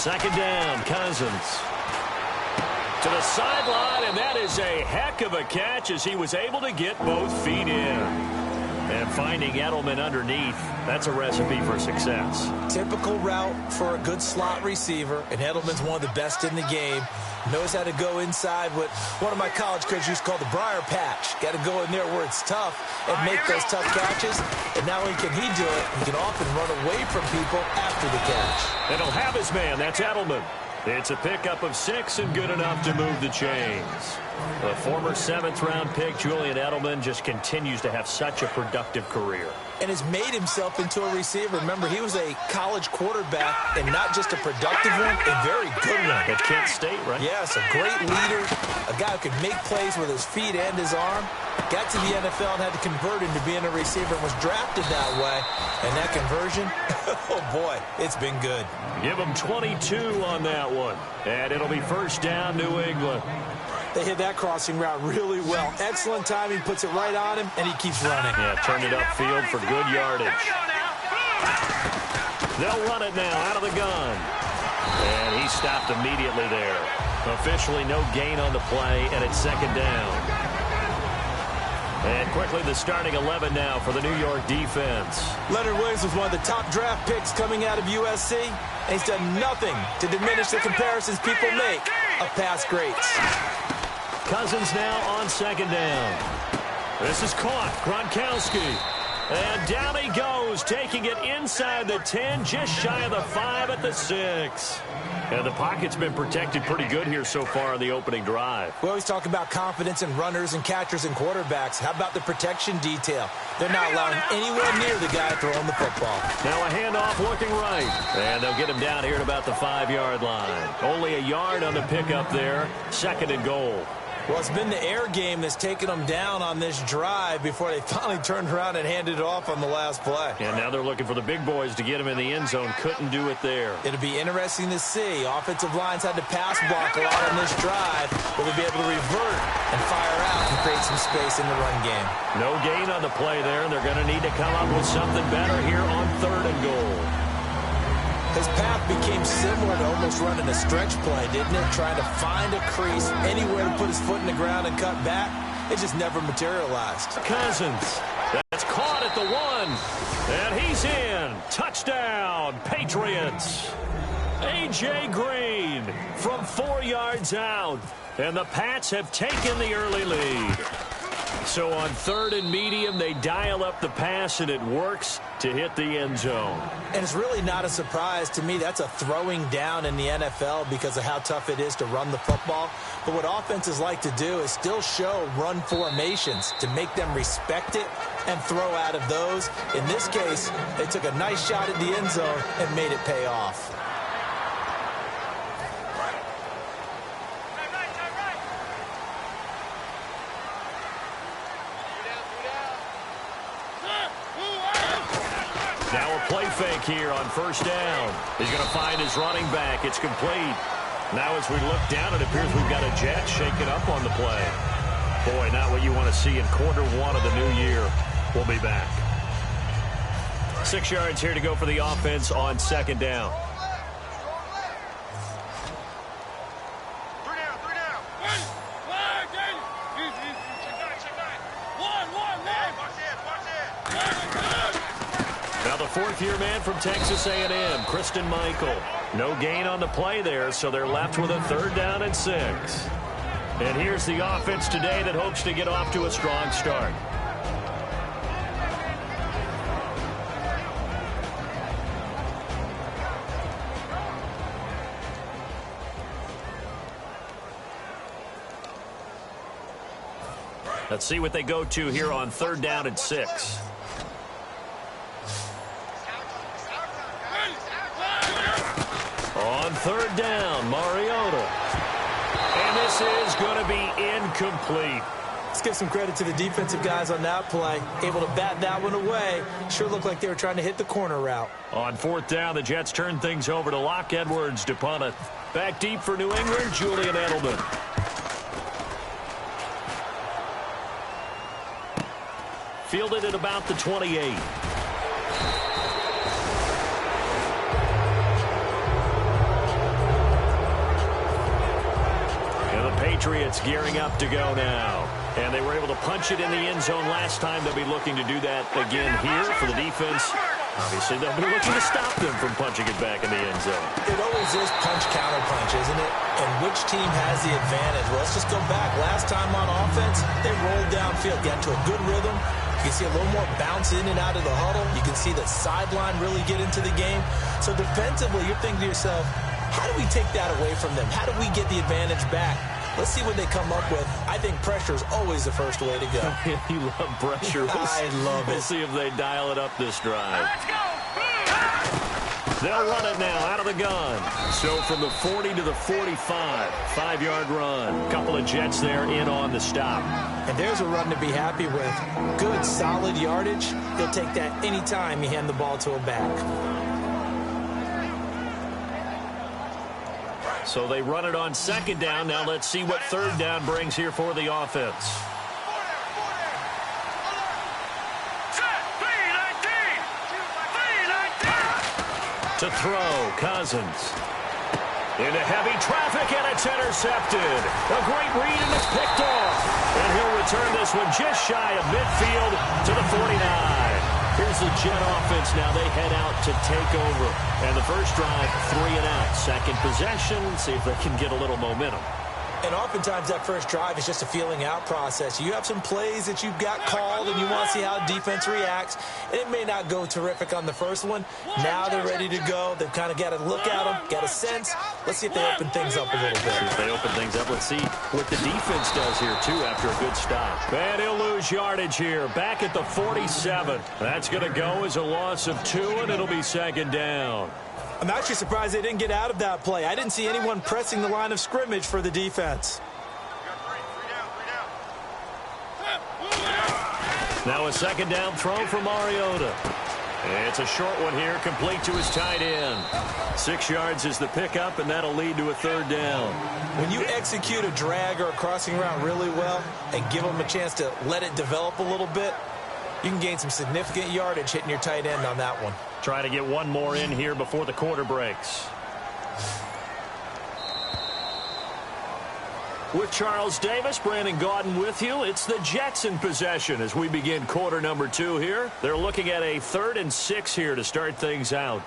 Second down, Cousins. To the sideline, and that is a heck of a catch as he was able to get both feet in. And finding Edelman underneath, that's a recipe for success. Typical route for a good slot receiver, and Edelman's one of the best in the game. Knows how to go inside what one of my college coaches used to call the briar patch. Got to go in there where it's tough and make those tough catches. And not only can he do it, he can often run away from people after the catch. And he'll have his man. That's Edelman. It's a pickup of 6 and good enough to move the chains. The former 7th-round pick, Julian Edelman, just continues to have such a productive career. And has made himself into a receiver. Remember, he was a college quarterback, and not just a productive one, a very good one. At Kent State, right? Yes, a great leader, a guy who could make plays with his feet and his arm. Got to the NFL and had to convert into being a receiver and was drafted that way. And that conversion, oh boy, it's been good. Give him 22 on that one. And it'll be first down, New England. They hit that crossing route really well. Excellent timing, puts it right on him, and he keeps running. Yeah, turned it upfield for good yardage. They'll run it now out of the gun. And he stopped immediately there. Officially no gain on the play, and it's second down. And quickly the starting 11 now for the New York defense. Leonard Williams was one of the top draft picks coming out of USC, and he's done nothing to diminish the comparisons people make of past greats. Cousins now on second down. This is caught. Gronkowski. And down he goes, taking it inside the 10, just shy of the 5 at the 6. And the pocket's been protected pretty good here so far in the opening drive. We always talk about confidence in runners and catchers and quarterbacks. How about the protection detail? They're not allowing anywhere near the guy throwing the football. Now a handoff looking right. And they'll get him down here at about the 5-yard line. Only a yard on the pickup there. Second and goal. Well, it's been the air game that's taken them down on this drive before they finally turned around and handed it off on the last play. And now they're looking for the big boys to get him in the end zone. Couldn't do it there. It'll be interesting to see. Offensive lines had to pass block a lot on this drive, but they'll be able to revert and fire out and create some space in the run game. No gain on the play there, and they're going to need to come up with something better here on third and goal. His path became similar to almost running a stretch play, didn't it? Trying to find a crease, anywhere to put his foot in the ground and cut back. It just never materialized. Cousins. That's caught at the 1. And he's in. Touchdown, Patriots. A.J. Green from 4 yards out. And the Pats have taken the early lead. So on third and medium, they dial up the pass, and it works to hit the end zone. And it's really not a surprise to me. That's a throwing down in the NFL because of how tough it is to run the football. But what offenses like to do is still show run formations to make them respect it and throw out of those. In this case, they took a nice shot at the end zone and made it pay off. Now a play fake here on first down. He's going to find his running back. It's complete. Now as we look down, it appears we've got a Jet shaken up on the play. Boy, not what you want to see in quarter 1 of the new year. We'll be back. 6 yards here to go for the offense on second down. Now the fourth-year man from Texas A&M, Kristen Michael. No gain on the play there, so they're left with a third down and 6. And here's the offense today that hopes to get off to a strong start. Let's see what they go to here on third down and 6. On third down, Mariota. And this is going to be incomplete. Let's give some credit to the defensive guys on that play. Able to bat that one away. Sure looked like they were trying to hit the corner route. On fourth down, the Jets turn things over to Locke Edwards to punt it. Back deep for New England, Julian Edelman. Fielded at about the 28. Patriots gearing up to go now. And they were able to punch it in the end zone last time. They'll be looking to do that again here for the defense. Obviously, they'll be looking to stop them from punching it back in the end zone. It always is punch-counter-punch, isn't it? And which team has the advantage? Well, let's just go back. Last time on offense, they rolled downfield, got into a good rhythm. You can see a little more bounce in and out of the huddle. You can see the sideline really get into the game. So defensively, you're thinking to yourself, how do we take that away from them? How do we get the advantage back? Let's see what they come up with. I think pressure is always the first way to go. You love pressure. I love it. We'll see if they dial it up this drive. They'll run it now out of the gun. So from the 40 to the 45, 5-yard run. Couple of Jets there in on the stop. And there's a run to be happy with. Good, solid yardage. He'll take that anytime you hand the ball to a back. So they run it on second down. Now let's see what third down brings here for the offense. To throw, Cousins. Into heavy traffic, and it's intercepted. A great read, and it's picked off. And he'll return this one just shy of midfield to the 49. Here's the Jet offense now. They head out to take over. And the first drive, 3 and out. Second possession, see if they can get a little momentum. And oftentimes that first drive is just a feeling out process. You have some plays that you've got called and you want to see how defense reacts. And it may not go terrific on the first one. Now they're ready to go. They've kind of got to look at them, get a sense. Let's see if they open things up a little bit. If they open things up, let's see what the defense does here, too, after a good stop. And he'll lose yardage here, back at the 47. That's going to go as a loss of 2, and it'll be second down. I'm actually surprised they didn't get out of that play. I didn't see anyone pressing the line of scrimmage for the defense. Now a second down throw for Mariota. It's a short one here, complete to his tight end. 6 yards is the pickup, and that'll lead to a third down. When you execute a drag or a crossing route really well and give them a chance to let it develop a little bit, you can gain some significant yardage hitting your tight end on that one. Try to get one more in here before the quarter breaks. With Charles Davis, Brandon Gaudin with you. It's the Jets in possession as we begin quarter number 2 here. They're looking at a 3rd and 6 here to start things out.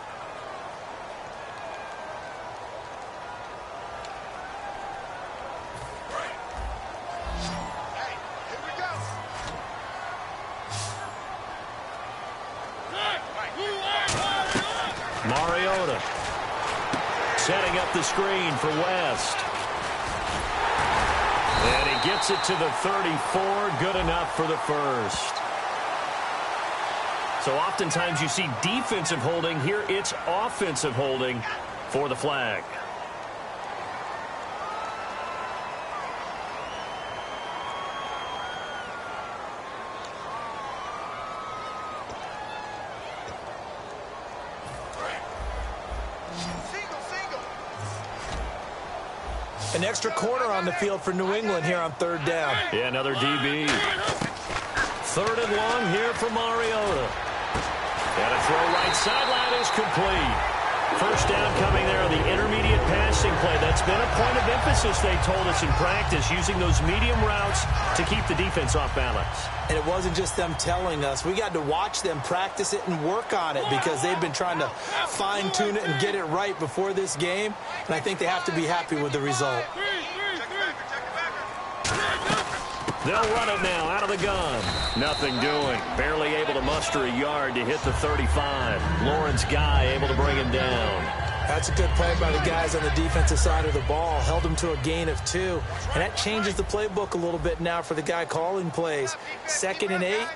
Mariota setting up the screen for West. And he gets it to the 34. Good enough for the first. So oftentimes you see defensive holding. Here it's offensive holding for the flag. An extra corner on the field for New England here on third down. Yeah, another DB. 3rd and long here for Mariota. And a throw right sideline is complete. First down coming there on the intermediate passing play. That's been a point of emphasis, they told us in practice, using those medium routes to keep the defense off balance. And it wasn't just them telling us. We got to watch them practice it and work on it because they've been trying to fine-tune it and get it right before this game. And I think they have to be happy with the result. They'll run it now out of the gun. Nothing doing. Barely able to muster a yard to hit the 35. Lawrence Guy able to bring him down. That's a good play by the guys on the defensive side of the ball. Held him to a gain of 2. And that changes the playbook a little bit now for the guy calling plays. 2nd and 8.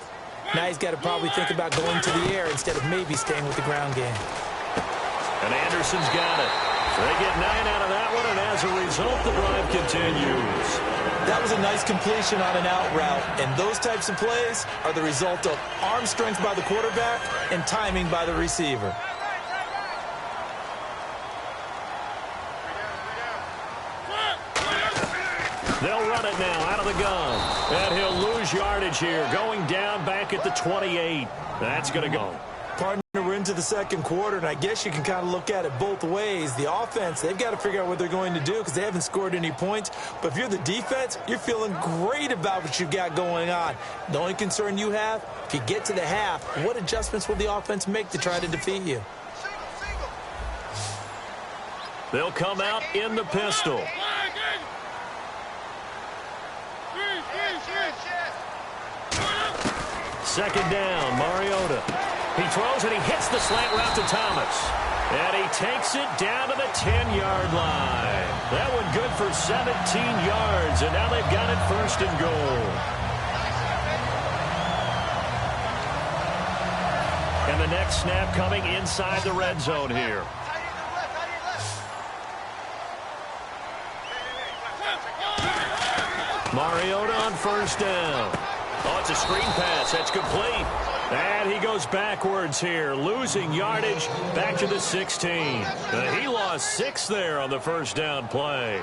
Now he's got to probably think about going to the air instead of maybe staying with the ground game. And Anderson's got it. They get 9 out of that one, and as a result, the drive continues. That was a nice completion on an out route, and those types of plays are the result of arm strength by the quarterback and timing by the receiver. They'll run it now out of the gun, and he'll lose yardage here, going down back at the 28. That's going to go. Partner, we're into the second quarter, and I guess you can kind of look at it both ways. The offense, they've got to figure out what they're going to do because they haven't scored any points. But if you're the defense, you're feeling great about what you've got going on. The only concern you have, if you get to the half, what adjustments will the offense make to try to defeat you? They'll come out in the pistol. Second down, Mariota. He throws and he hits the slant route to Thomas. And he takes it down to the 10-yard line. That one good for 17 yards, and now they've got it first and goal. And the next snap coming inside the red zone here. Mariota on first down. Oh, it's a screen pass. That's complete. And he goes backwards here, losing yardage back to the 16. He lost 6 there on the first down play.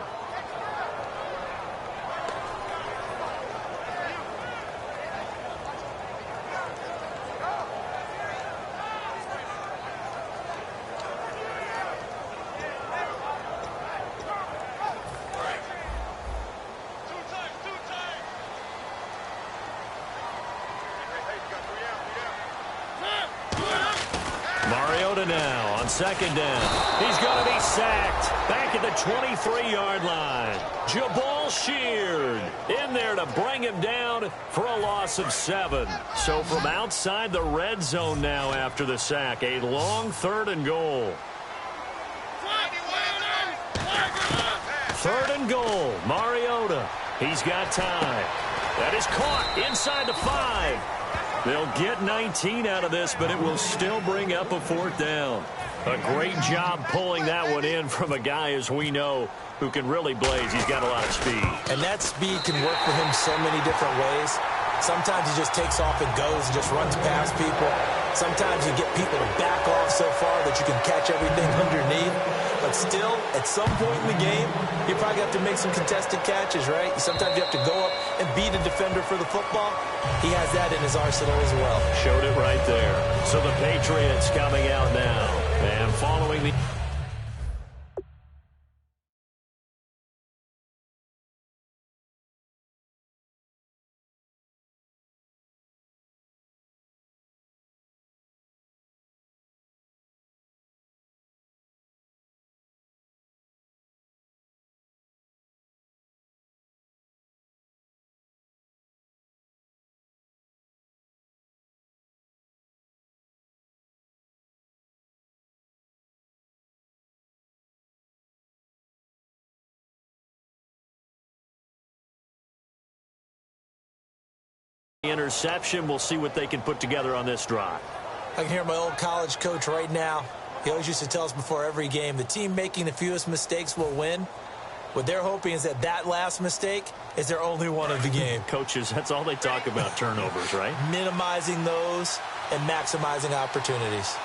Mariota now on second down. He's going to be sacked back at the 23-yard line. Jabal Sheard in there to bring him down for a loss of 7. So from outside the red zone now after the sack, a long third and goal. Third and goal, Mariota. He's got time. That is caught inside the 5. They'll get 19 out of this, but it will still bring up a fourth down. A great job pulling that one in from a guy, as we know, who can really blaze. He's got a lot of speed. And that speed can work for him so many different ways. Sometimes he just takes off and goes and just runs past people. Sometimes you get people to back off so far that you can catch everything underneath. But still, at some point in the game, you probably have to make some contested catches, right? Sometimes you have to go up and beat a defender for the football. He has that in his arsenal as well. Showed it right there. So the Patriots coming out now. And following the... interception. We'll see what they can put together on this drive. I can hear my old college coach right now. He always used to tell us before every game, the team making the fewest mistakes will win. What they're hoping is that that last mistake is their only one of the game. Coaches, that's all they talk about, turnovers, right? Minimizing those and maximizing opportunities.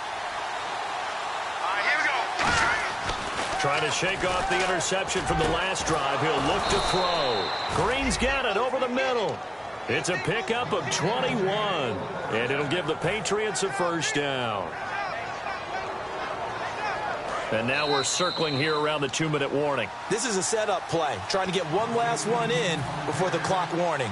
All right, here we go. Trying to shake off the interception from the last drive. He'll look to throw. Green's got it over the middle. It's a pickup of 21, and it'll give the Patriots a first down. And now we're circling here around the 2-minute warning. This is a setup play, trying to get one last one in before the clock warning.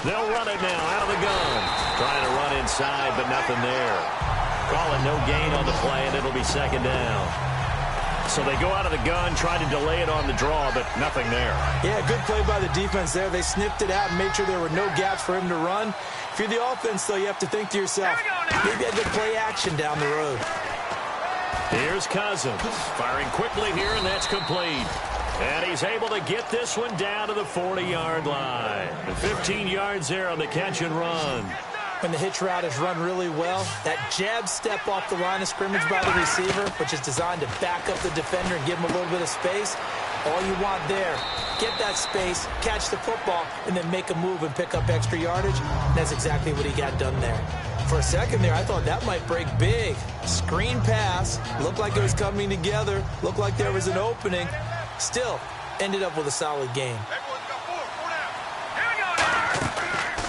They'll run it now out of the gun. Trying to run inside, but nothing there. Calling no gain on the play, and it'll be second down. So they go out of the gun, try to delay it on the draw, but nothing there. Yeah, good play by the defense there. They sniffed it out and made sure there were no gaps for him to run. If you're the offense, though, you have to think to yourself, maybe I could play action down the road. Here's Cousins, firing quickly here, and that's complete. And he's able to get this one down to the 40-yard line. 15 yards there on the catch and run. When the hitch route is run really well, that jab step off the line of scrimmage by the receiver, which is designed to back up the defender and give him a little bit of space, all you want there, get that space, catch the football, and then make a move and pick up extra yardage. And that's exactly what he got done there. For a second there, I thought that might break big. Screen pass, looked like it was coming together, looked like there was an opening. Still, ended up with a solid game.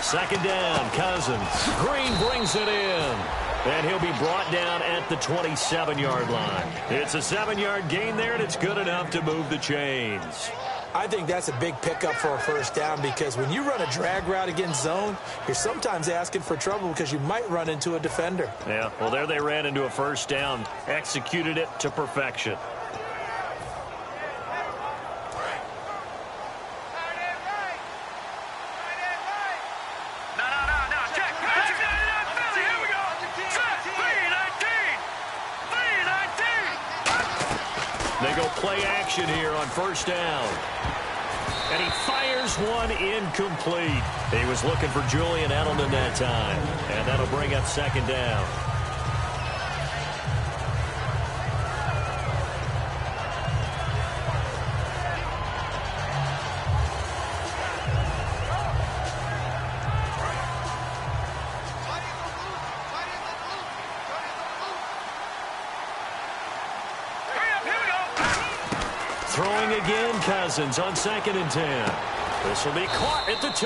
Second down, Cousins. Green brings it in. And he'll be brought down at the 27-yard line. It's a 7-yard gain there, and it's good enough to move the chains. I think that's a big pickup for a first down because when you run a drag route against zone, you're sometimes asking for trouble because you might run into a defender. Yeah, well, there they ran into a first down, executed it to perfection. They go play action here on first down. And he fires one incomplete. He was looking for Julian Edelman that time. And that'll bring up second down. Throwing again, Cousins on 2nd and 10. This will be caught at the 2.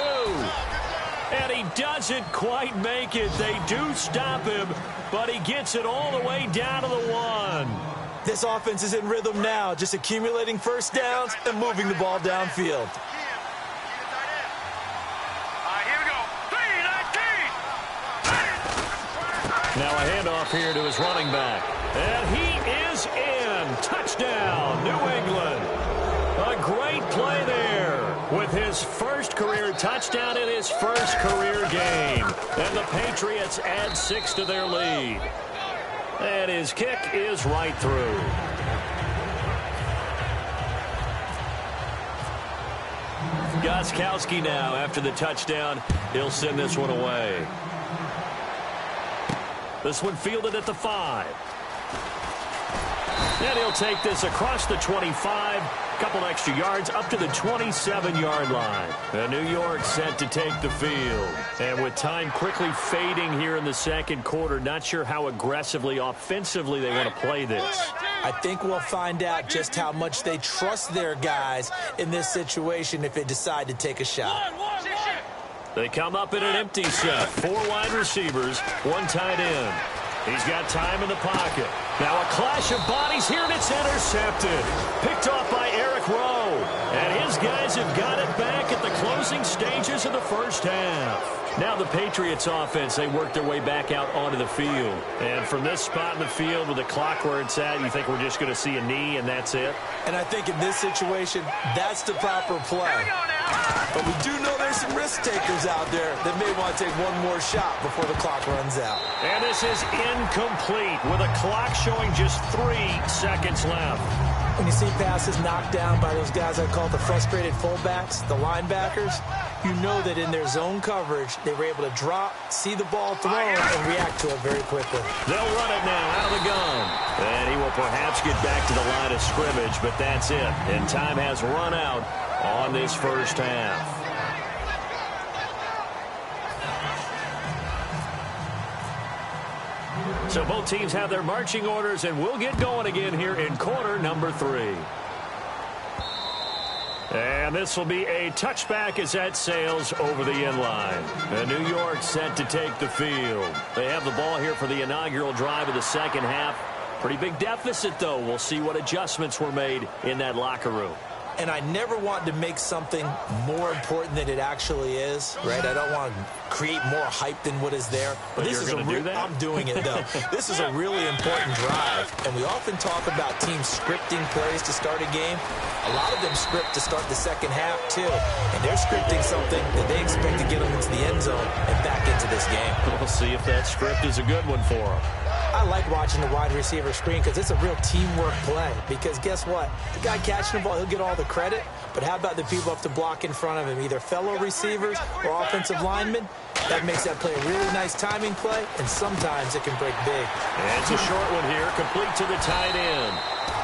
And he doesn't quite make it. They do stop him, but he gets it all the way down to the 1. This offense is in rhythm now, just accumulating first downs and moving the ball downfield. Now a handoff here to his running back. And he is in. Touchdown, New England. A great play there with his first career touchdown in his first career game. And the Patriots add 6 to their lead. And his kick is right through. Gostkowski now after the touchdown. He'll send this one away. This one fielded at the 5. And he'll take this across the 25. Couple extra yards up to the 27-yard line. And New York set to take the field. And with time quickly fading here in the second quarter, not sure how aggressively, offensively they want to play this. I think we'll find out just how much they trust their guys in this situation if they decide to take a shot. They come up in an empty set. 4 wide receivers, 1 tight end. He's got time in the pocket. Now a clash of bodies here, and it's intercepted. Picked off by Eric Rowe. And his guys have got it back at the closing stages of the first half. Now the Patriots offense, they work their way back out onto the field. And from this spot in the field with the clock where it's at, you think we're just going to see a knee and that's it? And I think in this situation, that's the proper play. But we do know there's some risk takers out there that may want to take one more shot before the clock runs out. And this is incomplete with a clock showing just 3 seconds left. When you see passes knocked down by those guys I call the frustrated fullbacks, the linebackers, you know that in their zone coverage, they were able to drop, see the ball thrown, and react to it very quickly. They'll run it now out of the gun. And he will perhaps get back to the line of scrimmage, but that's it. And time has run out on this first half. So both teams have their marching orders, and we'll get going again here in quarter number 3. And this will be a touchback as that sails over the end line. And New York set to take the field. They have the ball here for the inaugural drive of the second half. Pretty big deficit, though. We'll see what adjustments were made in that locker room. And I never want to make something more important than it actually is, right? I don't want to create more hype than what is there. But this is I'm doing it, though. This is a really important drive. And we often talk about teams scripting plays to start a game. A lot of them script to start the second half, too. And they're scripting something that they expect to get them into the end zone and back into this game. We'll see if that script is a good one for them. I like watching the wide receiver screen because it's a real teamwork play. Because guess what? The guy catching the ball, he'll get all the credit. But how about the people have to block in front of him, either fellow receivers or offensive linemen? That makes that play a really nice timing play, and sometimes it can break big. And it's a short one here, complete to the tight end.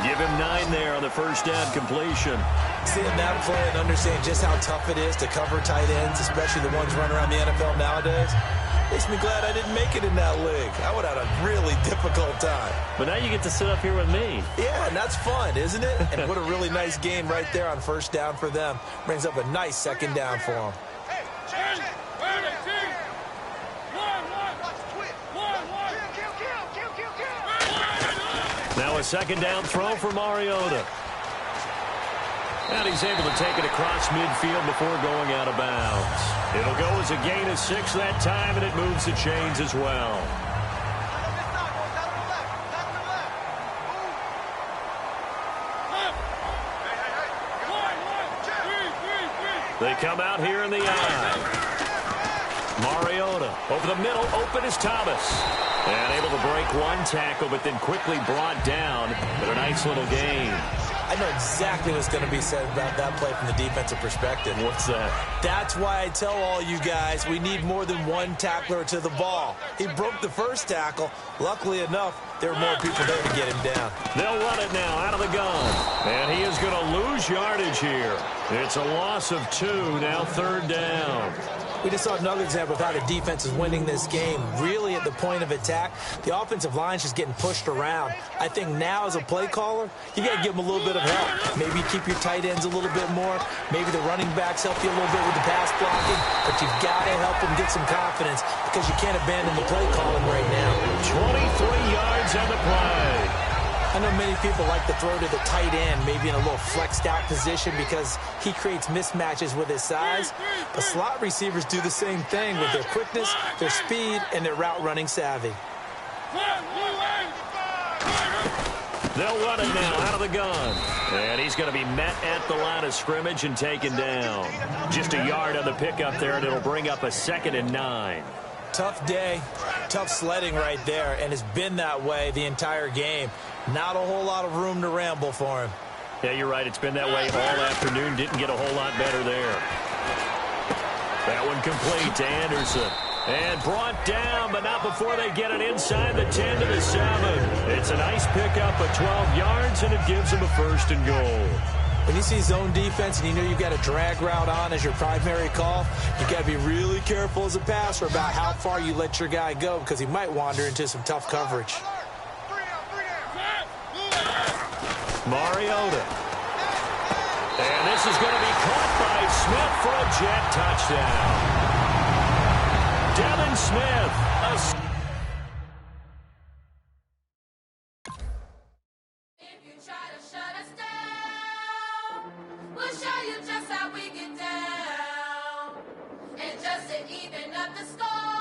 Give him 9 there on the first down completion. Seeing that play and understanding just how tough it is to cover tight ends, especially the ones running around the NFL nowadays, Makes me glad I didn't make it in that league. I would have had a really difficult time. But now you get to sit up here with me. Yeah, and that's fun, isn't it? And what a really nice game right there on first down for them. Brings up a nice second down for them. Now a second down throw for Mariota. And he's able to take it across midfield before going out of bounds. It'll go as a gain of 6 that time, and it moves the chains as well. They come out here in the eye. Mariota over the middle, open is Thomas. And able to break one tackle, but then quickly brought down. But a nice little gain. I know exactly what's going to be said about that play from the defensive perspective. What's that? That's why I tell all you guys we need more than one tackler to the ball. He broke the first tackle. Luckily enough, there were more people there to get him down. They'll run it now out of the gun. And he is going to lose yardage here. It's a loss of 2, now third down. We just saw another example of how the defense is winning this game. Really at the point of attack, the offensive line's just getting pushed around. I think now as a play caller, you got to give them a little bit of help. Maybe keep your tight ends a little bit more. Maybe the running backs help you a little bit with the pass blocking. But you've got to help them get some confidence because you can't abandon the play calling right now. 23 yards on the play. I know many people like to throw to the tight end, maybe in a little flexed out position because he creates mismatches with his size. But slot receivers do the same thing with their quickness, their speed, and their route running savvy. They'll run it now out of the gun. And he's going to be met at the line of scrimmage and taken down. Just a yard on the pickup there, and it'll bring up a 2nd and 9. Tough day, tough sledding right there, and it's been that way the entire game. Not a whole lot of room to ramble for him. Yeah, you're right. It's been that way all afternoon. Didn't get a whole lot better there. That one complete to Anderson. And brought down, but not before they get it inside the 10 to the 7. It's a nice pickup of 12 yards, and it gives them a 1st and goal. When you see zone defense and you know you've got a drag route on as your primary call, you've got to be really careful as a passer about how far you let your guy go because he might wander into some tough coverage. Mariota. And this is going to be caught by Smith for a jet touchdown. Devin Smith. If you try to shut us down, we'll show you just how we get down. And just to even up the score.